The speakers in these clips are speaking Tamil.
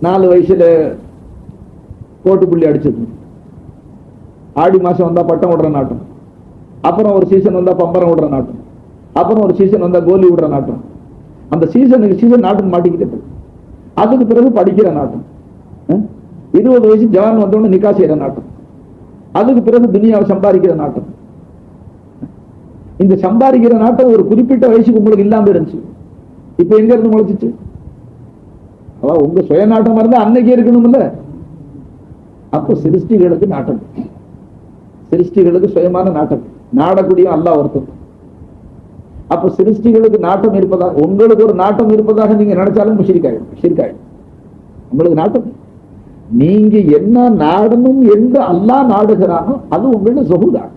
4 வயசுல கோட்டு புள்ளி அடிச்சது, ஆடி மாசம் வந்தா பட்டம் விடுற நாட்டம், அப்புறம் ஒரு சீசன் வந்தா பம்பரம் விடுற நாட்டம், அப்புறம் ஒரு சீசன் வந்தா கோலி விடுற நாட்டம். அந்த சீசன் நாட்டம் மாட்டிக்கிட்டு, அதுக்கு பிறகு படிக்கிற நாட்டம், 20 வயசு ஜவான் வந்தோன்னு நிக்கா செய்யற நாட்டம், அதுக்கு பிறகு துனியாவை சம்பாதிக்கிற நாட்டம். இந்த சம்பாதிக்கிற நாட்டம் ஒரு குறிப்பிட்ட வயசுக்கு உங்களுக்கு இல்லாம இருந்துச்சு. இப்ப எங்க இருந்து முளைச்சிச்சு? அதான் உங்க சுயநாட்டம் இருந்தா அன்னைக்கே இருக்கணும்ல. அப்ப சிருஷ்டிகளுக்கு நாட்டம், சிருஷ்டிகளுக்கு சுயமான நாட்டம், நாடக்கூடிய அல்லாஹ் ஒருத்தர். அப்ப சிருஷ்டிகளுக்கு நாட்டம் இருப்பதாக, உங்களுக்கு ஒரு நாட்டம் இருப்பதாக நீங்க நினைச்சாலும் ஷிர்காயிடும். உங்களுக்கு நாட்டம், நீங்க என்ன நாடணும் என்று அல்லாஹ் நாடுகிறானோ அது உங்களோட ஸுஹூதான்.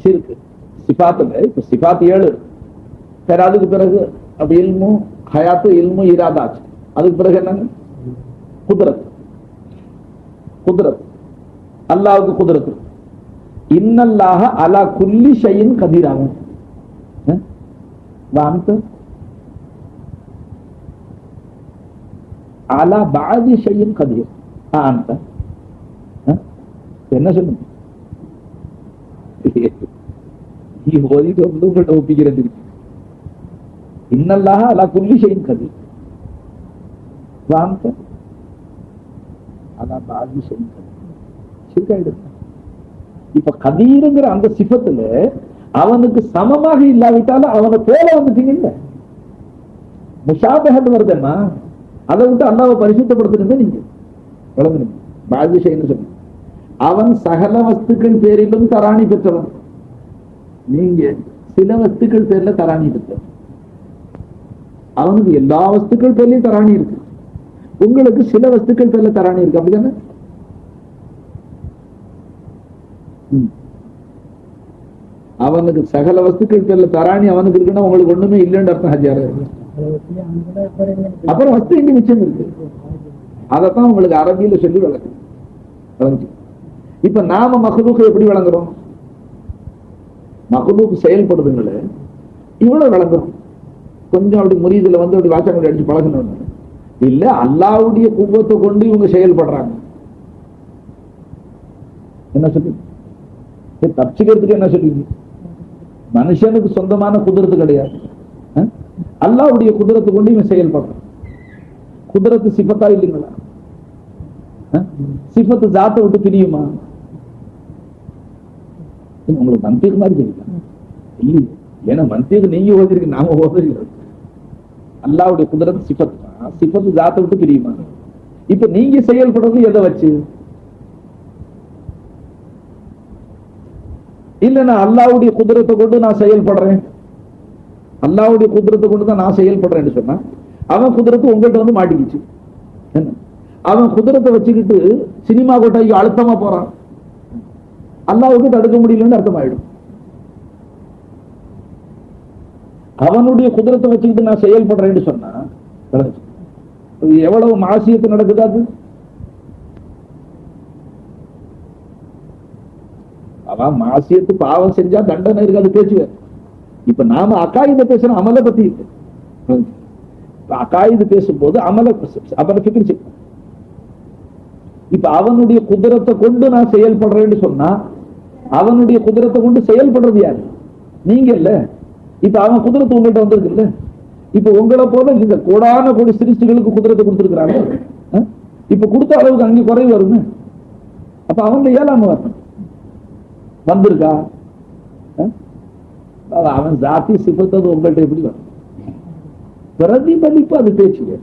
ஷிர்க் சிஃபாத்துல இப்ப சிஃபாத் 7, அதுக்கு பிறகு அப்ப இல்மு ஹயாத்து, இல்மு இராதாச்சு, அதுக்கு பிறகு என்னங்க? குத்ரத். குத்ரத் அல்லாஹ்வுக்கு குத்ரத். இன்னல்லாஹ அலா குல்லி ஷைஇன் கதீராகும். வான்து அலா பாதி ஷைஇன் கதீர். ஆன்த என்ன சொல்லுங்க? நீ ஓதிட்டு வந்து உங்கள்ட்ட ஒப்பிக்கிறது. இன்னல்லாஹ அலா குல்லி ஷைஇன் கதீர். வான்து அலா பாதி ஷைஇன் கதீர். இப்ப கதீருங்கிற அந்த சிஃபத்துல அவனுக்கு சமமாக இல்லாவிட்டாலும் அவனை போல வந்துட்டீங்க. முஷாபஹத் வருதுன்னா அதை விட்டு அல்லாஹ்வை பரிசுத்தப்படுத்துறது நீங்க வழங்குறீங்க. பாதிஷைன்னு சொல்லி அவன் சகல வஸ்துக்கள் பேரிலும் தராணி பெற்றவன், நீங்க சில வஸ்துக்கள் பேர்ல தராணி பெற்றவன். அவனுக்கு எல்லா வஸ்துக்கள் பேர்லயும் தராணி இருக்கு, உங்களுக்கு சில வஸ்துக்கள் பேர்ல தராணி இருக்கு. அப்படிதானே? அவனுக்கு சகல வஸ்துக்கள் பேர்ல தராணி அவனுக்கு இருக்குன்னா உங்களுக்கு ஒண்ணுமே இல்லைன்னு அர்த்தம். ஹஜ்ஜாரு அப்புறம் வஸ்து எங்க மிச்சம் இருக்கு, அதத்தான் உங்களுக்கு அரபியில சொல்லி வழங்கு. இப்ப நாம மஹ்லூக் எப்படி வழங்குறோம்? மஹ்லூக் செயல்படுதுங்களே இவ்வளவு வழங்குறோம். கொஞ்சம் அப்படி முரீதுல வந்து அப்படி வாசகம் அடிச்சு பழகணும் இல்ல, அல்லாஹ்வுடைய குவத்தை கொண்டு இவங்க செயல்படுறாங்க. என்ன சொல்லி தப்பிச்சுக்கிறதுக்கு என்ன சொல்லுங்க? மனுஷனுக்கு சொந்தமான குதிரத்து கிடையாது, அல்லாஹ்வுடைய குதிரத்தை கொண்டு இவன் செயல்படுறான். குதிரத்து சிஃபத்தா இல்லைங்களா? சிஃபத்து ஜாத்தை விட்டு பிரியுமா? உங்களுக்கு மந்தீக் மாதிரி தெரியுமா? இல்லையே, ஏன்னா மந்தீக் நீங்க ஓதிருக்கு, நாம ஓதுறோம். அல்லாஹ்வுடைய குதிரத்து சிஃபத்து, சிஃபத்து ஜாத்தை விட்டு பிரியுமா? இப்ப நீங்க செயல்படுறது எதை வச்சு? இல்ல நான் அல்லாஹ்வுடைய குதிரத்தை கொண்டு நான் செயல்படுறேன், அல்லாஹ்வுடைய குதிரத்தை கொண்டு தான் நான் செயல்படுறேன்னு சொன்னா அவன் குதிரத்து உங்கள்கிட்ட வந்து மாட்டிக்கிச்சு. என்ன அவன் குதிரத்தை வச்சுக்கிட்டு சினிமா கொட்டாய்க்கு அழுத்தமா போறான், அல்லாஹ்வுக்கு தடுக்க முடியலன்னு அர்த்தமாயிடும். அவனுடைய குதிரத்தை வச்சுக்கிட்டு நான் செயல்படுறேன்னு சொன்னா எவ்வளவு மாசியத்து நடக்குது. அது அவன் மாசியத்து பாவம் செஞ்சா தண்டனை இருக்காது பேச்சு. இப்ப நாம அகாயுத பேசுறோம், அமலை பத்தி. அகாயுது பேசும்போது அமலை பிக்கிரிச்சு. இப்ப அவனுடைய குதிரத்தை கொண்டு நான் செயல்படுறேன்னு சொன்னா அவனுடைய குதிரத்தை கொண்டு செயல்படுறது யாரு? நீங்க இல்ல. இப்ப அவன் குதிரத்தை உங்கள்கிட்ட வந்திருக்கு இல்ல. இப்ப உங்களை போல இந்த கோடான கோடி சிருஷ்டிகளுக்கு குதிரத்தை கொடுத்திருக்கிறாங்க. இப்ப கொடுத்த அளவுக்கு அங்கே குறைவு வருமே. அப்ப அவங்க ஏழாம வரணும் வந்திருக்கா? அவன் ஜாதி சிபத்தது உங்கள்கிட்ட எப்படி வரும்? பிரதிபலிப்பு அது பேச்சுங்க.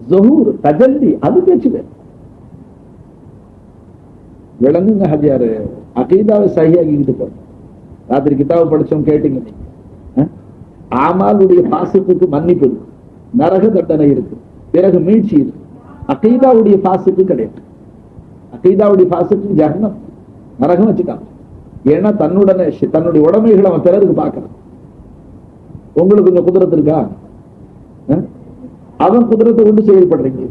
ஸுஹூர் தஜல்லி அது பேச்சுங்க. விளங்குங்க ஹஜ்ஜாரு. அகீதாவை சஹியாக்கிட்டு போறோம். ராத்திரி கிதாபு படிச்சோம் கேட்டீங்க நீங்க. ஆமாலுடைய பாசிப்புக்கு மன்னிப்பு இருக்கு, நரக தண்டனை இருக்கு, பிறகு மீட்சி இருக்கு. அகீதாவுடைய பாசிப்பு கிடையாது. அகீதாவுடைய பாசிப்பு ஜஹன்னம், நரகம் வச்சுட்டான். ஏன்னா தன்னுடைய உடைமைகளை அவன் பிறருக்கு பார்க்கறான். உங்களுக்கு இந்த குதிரத்து இருக்கா? அவன் குதிரத்தை கொண்டு செயல்படுறீங்க.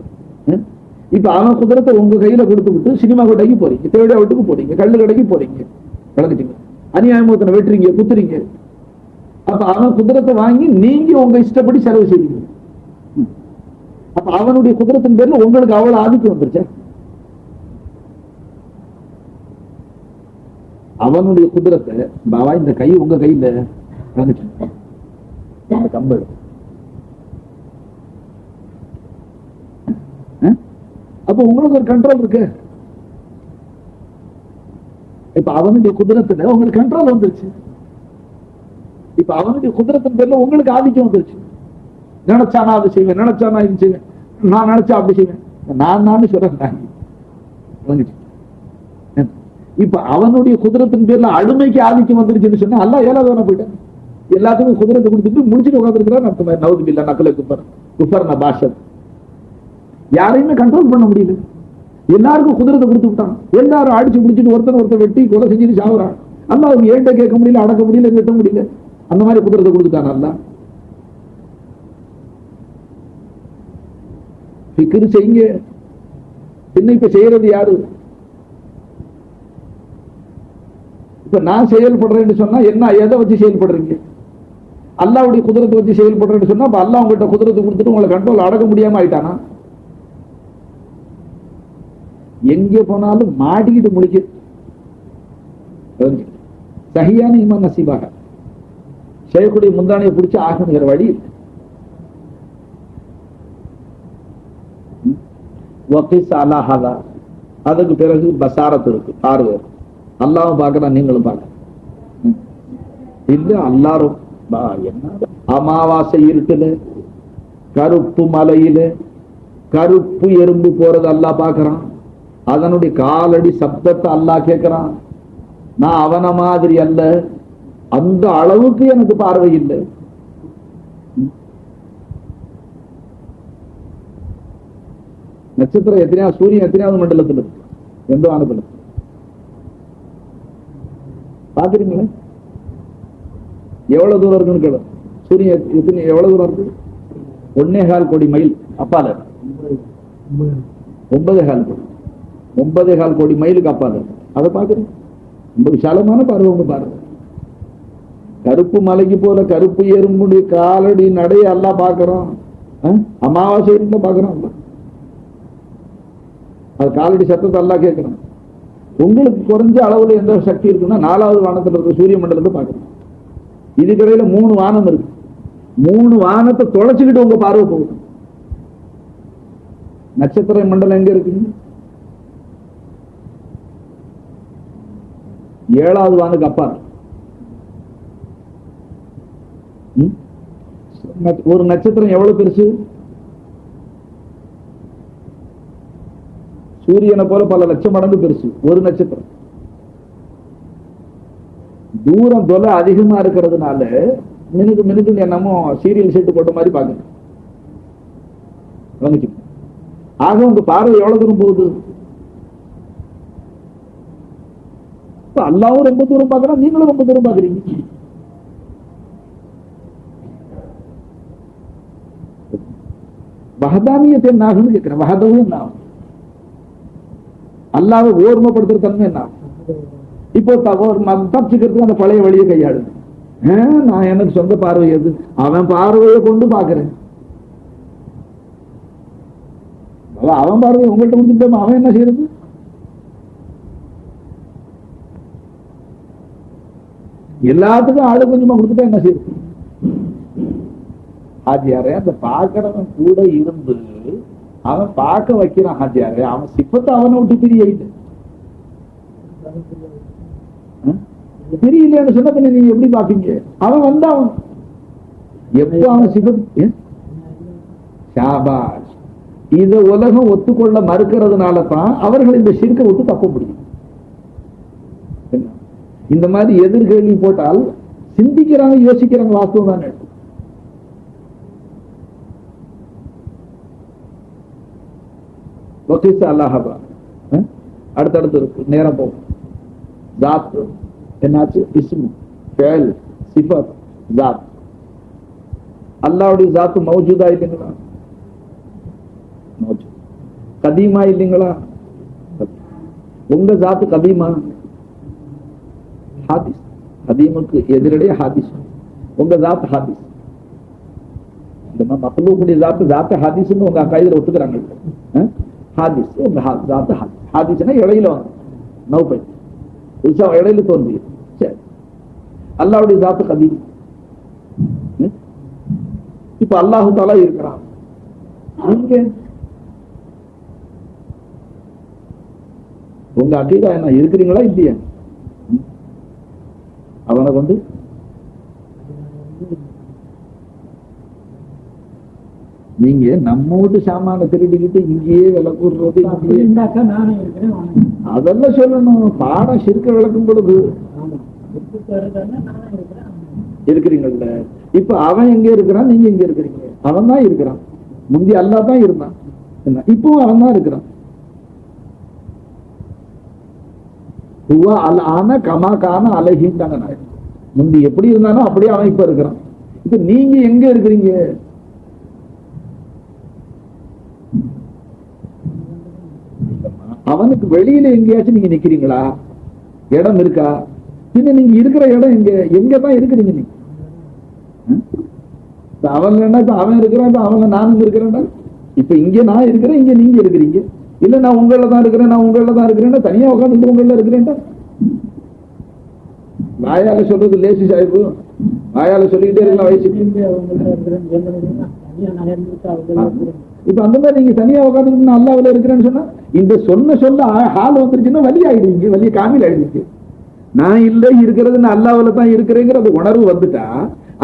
இப்ப அவன் குதிரத்தை உங்க கையில கொடுத்து விட்டு சினிமா கடைக்கு போறீங்க, தேவையா வீட்டுக்கு போறீங்க, கல்லு கடைக்கு போறீங்க, கலந்துட்டீங்க, அநியாயமூத்தனை வெட்டுறீங்க, குத்துறீங்க. அப்ப அவன் குதிரத்தை வாங்கி நீங்க உங்க இஷ்டப்படி செலவு செய்வீங்க. அப்ப அவனுடைய குதிரத்தின் பேர்ல உங்களுக்கு அவ்வளவு ஆதிக்கம் வந்துருச்சு. அவனுடைய குதிரத்தை பாவா இந்த கை உங்க கையில கம்பல், அப்ப உங்களுக்கு ஒரு கண்ட்ரோல் இருக்கு. இப்ப அவனுடைய குதிரத்துல உங்களுக்கு கண்ட்ரோல் வந்துருச்சு. இப்ப அவனுடைய குதிரத்தின் பேர்ல உங்களுக்கு ஆதிக்கம் வந்துருச்சு. நினைச்சா நான் அதை செய்வேன், நினைச்சா நான் இது செய்வேன், நான் நினைச்சா அப்படி செய்வேன், நான் சொல்றேன். இப்ப அவனுடைய குதிரத்தின் பேர்ல அடிமைக்கு ஆதிக்கம் வந்துருச்சுன்னு சொன்னா அல்ல ஏழாவது போயிட்டேன். எல்லாத்துக்கும் குதிரத்தை கொடுத்துட்டு முடிச்சுட்டு உட்காந்துருக்கிறார். நவுதுபில்லா நக்கல குஃபர் பாஷர். யாரையுமே கண்ட்ரோல் பண்ண முடியல. எல்லாருக்கும் குதிரத்தை கொடுத்து விட்டான். எல்லாரும் அடிச்சு முடிச்சுட்டு ஒருத்தர் வெட்டி கொலை செஞ்சுட்டு சாவுறான். அல்ல அவங்க ஏண்ட கேட்க முடியல, அடக்க முடியல, வெட்ட முடியல. அந்த மாதிரி குதிரத்தை கொடுத்துட்டான். அல்ல ஃபிக்ர் செய்யுங்க. என்ன இப்ப செய்யறது யாரு? இப்ப நான் செயல்படுறேன்னு சொன்னா என்ன, எதை வச்சு செயல்படுறீங்க? அல்லாவுடைய குதிரத்தை வச்சு செயல்படுறேன்னு சொன்னா அப்ப அல்லா உங்ககிட்ட குதிரத்தை கொடுத்துட்டு உங்களை கண்ட்ரோல் அடக்க முடியாம ஆயிட்டானா? எங்க போனாலும் மாட்டிக்கிட்டு முடிக்க சகியான இமான் நசீபாக செய்யக்கூடிய முந்தானையை பிடிச்சு ஆகணுங்கிற வழி இல்லை. அதுக்கு பிறகு பசாரத்து இருக்கு, பார்வை. அல்லாவும் பார்க்கறான், நீங்களும் பார்க்க இல்ல. எல்லாரும் என்ன அமாவாசை இருக்குல, கருப்பு மலையில கருப்பு எறும்பு போறது அல்லாஹ் பார்க்கறான். அதனுடைய காலடி சப்தத்தை அல்லாஹ் கேட்கிறான். நான் அவன மாதிரி அல்ல, அந்த அளவுக்கு எனக்கு பார்வை இல்லை. நட்சத்திரம் எத்தனையாவது, சூரியன் எத்தனையாவது மண்டலத்தில் இருக்கு? எந்த வானத்தில் பாக்குறீங்களா? எவ்வளவு தூரம் இருக்குன்னு கேளு. சூரியன் எவ்வளவு தூரம் இருக்கு? 1.25 கோடி மைல் அப்பால. 9.25 கோடி மைலுக்கு அப்பால. அதை பாக்குறீங்க? ரொம்ப விசாலமான பார்வை ஒண்ணு பாருங்க. கருப்பு மலைக்கு போல கருப்பு எறும்புடைய காலடி நடைய எல்லாம் பாக்குறோம். அமாவாசை இருந்தா பாக்குறோம். அது காலடி சத்தத்தை எல்லாம் கேட்கிறோம். உங்களுக்கு குறைஞ்ச அளவுல எந்த சக்தி இருக்குன்னா 4வது வானத்துல இருக்க சூரிய மண்டலத்தை பாக்குறோம். இதுக்கிடையில 3 வானம் இருக்கு. 3 வானத்தை தொலைச்சுக்கிட்டு உங்க பார்வை போகுது. நட்சத்திர மண்டலம் எங்க இருக்குங்க? 7வது வானுக்கு அப்பா. ஒரு நட்சத்திரம் எவ்வளவு பெருசு? சூரியனை போல பல லட்சம் மடங்கு பெருசு ஒரு நட்சத்திரம். தூரம் தொலை அதிகமா இருக்கிறதுனால மினுக்கு என்னமோ சீரியல் செட்டு போட்ட மாதிரி பாக்குறேன். ஆக உங்க பார்வை எவ்வளவு தூரம் போகுது? அல்லாவும் ரொம்ப தூரம் பாக்குறான், நீங்களும் ரொம்ப தூரம் பாக்குறீங்க. வஹதானியத்தை என்ன ஆகும்னு கேட்கிறேன். வஹதவும் என்ன ஆகும்? அல்லாவை ஓர்மப்படுத்துற தன்மை என்ன ஆகும்? இப்போ தப்பிச்சுக்கிறதுக்கு அந்த பழைய வழியை கையாடுது. நான் எனக்கு சொந்த பார்வை எது? அவன் பார்வையை கொண்டு பாக்குறேன். அவன் பார்வையை உங்கள்கிட்ட கொடுத்துட்டோம், அவன் என்ன செய்யறது? எல்லாத்துக்கும் ஆளு கொஞ்சமா கொடுத்துட்டா என்ன செய்யறது? ஹாஜியாரே அந்த பார்க்கிறவன் கூட இருந்து அவன் பார்க்க வைக்கிறான். ஹாஜியாரே அவன் சிப்பத்தை அவனை விட்டு பிரியல. தெரியலன்னு சொன்ன பின்ன நீங்க எப்படி பாப்பீங்க? அவன் வந்தா அவன் எப்போ அவன் சிப்பத்து ஷாபாஷ். இத உலகம் ஒத்துக்கொள்ள மறுக்கிறதுனால தான் அவர்கள் இந்த ஷிர்க்கை விட்டு தப்ப முடியும். இந்த மாதிரி எதிர்கேள்வி போட்டால் சிந்திக்கிறாங்க, யோசிக்கிறாங்க. வாஸ்தவம் தானே. அல்லாஹபா அடுத்தடுத்து இருக்கு, நேரம் போகும். ஜாத் என்னாச்சு? இஸ்மு, ஃபேல், சிஃபத், ஜாத். அல்லாஹ்வுடைய ஜாத் மௌஜூதா இல்லைங்களா? மௌஜூத். கதீமா இல்லைங்களா? உங்க ஜாத் கதீமா? ஹாதிஸ். கதீமுக்கு எதிரடைய ஹாதிஸ். உங்க ஜாத் ஹாதிஸ். இந்த மக்லூக்குடைய ஜாத் ஹாதிஸ்ன்னு உங்க அக்காயில ஒத்துக்கிறாங்க. ஹாதிஸ் உங்க ஜாத் ஹாதிஸ். ஹாதிஸ்னா இடையில வந்து நௌபை புதுசா இடையில தோன்றியது. சரி, அல்லாஹ்வுடைய ஜாத் கதீம். இப்ப அல்லாஹு தஆலா இருக்கிறான். நீங்க உங்க அக்கீதா என்ன, இருக்கிறீங்களா இல்லையா? அவனை கொண்டு நீங்க நம்ம வீட்டு சாமான திருடிக்கிட்டு இங்கேயே விலை கூடுறது, அதெல்லாம் சொல்லணும். பாடம் சிறுக்க விளக்கும் பொழுது இருக்கிறீங்கல்ல. இப்ப அவன் எங்க இருக்கிறான், நீங்க எங்க இருக்கிறீங்க? அவன் தான் இருக்கிறான். முந்தி அல்லாஹ் தான் இருந்தான், இப்பவும் அவன் தான் இருக்கிறான். கமா கான அழகின்றாங்க. முந்தி எப்படி இருந்தானோ அப்படியே அவன் இப்ப இருக்கிறான். இப்ப நீங்க எங்க இருக்கிறீங்க? அவனுக்கு வெளியில எங்கேயாச்சும் நீங்க நிக்கிறீங்களா? இடம் இருக்கா? பின்ன நீங்க இருக்கிற இடம் எங்க? எங்கதான் இருக்கிறீங்க நீங்க? அவன் என்ன, அவன் இருக்கிறான், அவன் நானும் இருக்கிறேன். இப்ப இங்க நான் இருக்கிறேன், இங்க நீங்க இருக்கிறீங்க. இல்ல நான் உங்கள தான் இருக்கிறேன், நான் உங்கள தான் இருக்கிறேன், தனியா உட்காந்து உங்கள இருக்கிறேன். வாயால சொல்றது லேசி சாஹிபு, வாயால சொல்லிக்கிட்டே இருக்கலாம் வயசுக்கு. இப்ப அந்த மாதிரி நீங்க தனியா உட்காந்து அல்லாஹ்வுல இருக்கிறேன்னு சொன்னா, இந்த சொல்ல ஹால் வந்துருச்சுன்னா வலி ஆயிடுவீங்க, வலிய காமில் ஆயிடுவீங்க. நான் இல்ல இருக்கிறது, நான் அல்லாஹ்வுல தான் இருக்கிறேங்கிற அந்த உணர்வு வந்துட்டா,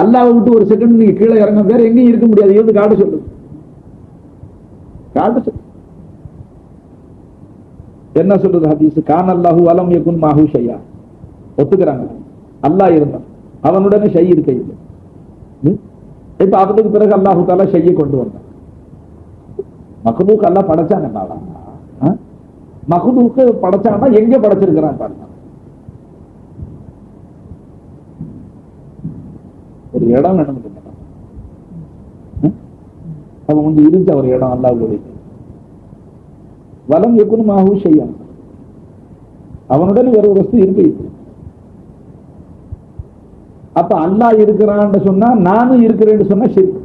அல்லாஹ்வை விட்டு ஒரு செகண்ட் நீங்க கீழே இறங்க வேற எங்கேயும் இருக்க முடியாது. எது காட்ட சொல்லுது, காட்ட சொல்லு. என்ன சொல்றது ஹதீஸ்? கான் அல்லாஹு அலம் யகுன் மாஹு ஷையா. ஒத்துக்கிறாங்க, அல்லாஹ் இருந்தான், அவனுடனே ஷை இருக்க இல்லை. இப்ப அதுக்கு பிறகு அல்லாஹு தஆலா ஷையை கொண்டு வந்தான். மக்லூக் அல்லாஹ் படைச்சாங்க, மக்லூக் படைச்சாங்கன்னா எங்க படைச்சிருக்கிறான் பாருங்க. ஒரு இடம் வேணும், அவன் கொஞ்சம் இருந்துச்சு ஒரு இடம் அல்லாஹ்வுடைய. வலம் யகுன் மாஹு ஷையா, அவனுடன் வேற ஒரு வஸ்து இருக்கு. அப்ப அல்லாஹ் இருக்கிறான்னு சொன்னா நானும் இருக்கிறேன்னு சொன்னா ஷிர்க்.